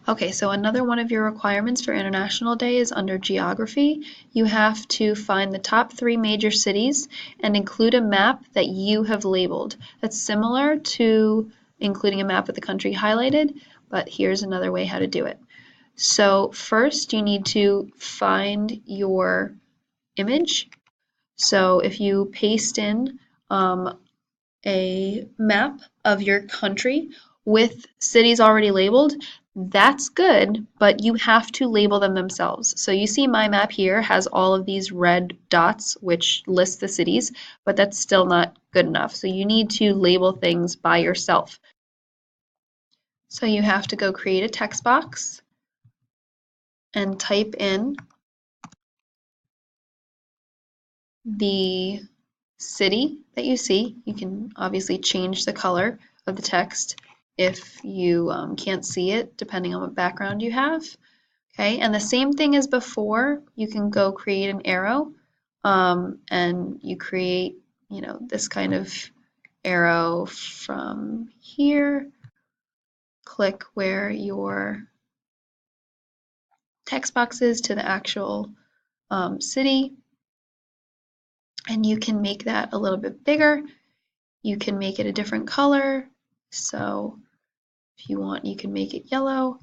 Okay, so another one of your requirements for International Day is under geography. You have to find the top 3 major cities and include a map that you have labeled. That's similar to including a map with the country highlighted, but here's another way how to do it. So first you need to find your image. So if you paste in a map of your country with cities already labeled, that's good, but you have to label them themselves. So you see my map here has all of these red dots which list the cities, but that's still not good enough. So you need to label things by yourself. So you have to go create a text box and type in the city that you see. You can obviously change the color of the text if you can't see it, depending on what background you have. Okay, and the same thing as before, you can go create an arrow and you create, this kind of arrow from here. Click where your text box is to the actual city. And you can make that a little bit bigger. You can make it a different color. So if you want, you can make it yellow,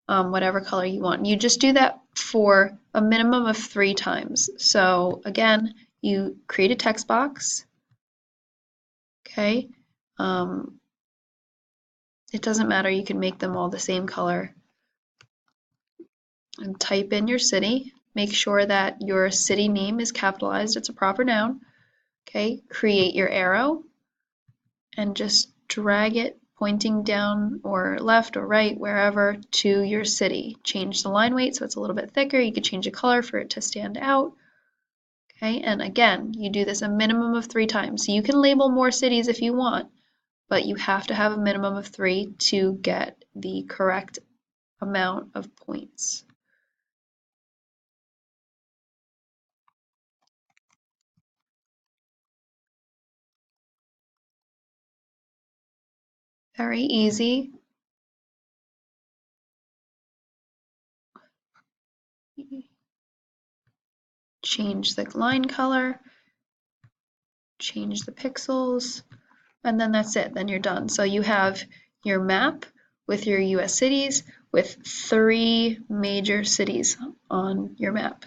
whatever color you want. You just do that for a minimum of 3 times. So again, you create a text box. Okay. It doesn't matter. You can make them all the same color. And type in your city. Make sure that your city name is capitalized. It's a proper noun. Okay. Create your arrow and just drag it pointing down or left or right, wherever, to your city. Change the line weight so it's a little bit thicker. You could change the color for it to stand out. Okay, and again, you do this a minimum of 3 times. So you can label more cities if you want, but you have to have a minimum of 3 to get the correct amount of points. Very easy. Change the line color, change the pixels, and then that's it. Then you're done. So you have your map with your US cities with 3 major cities on your map.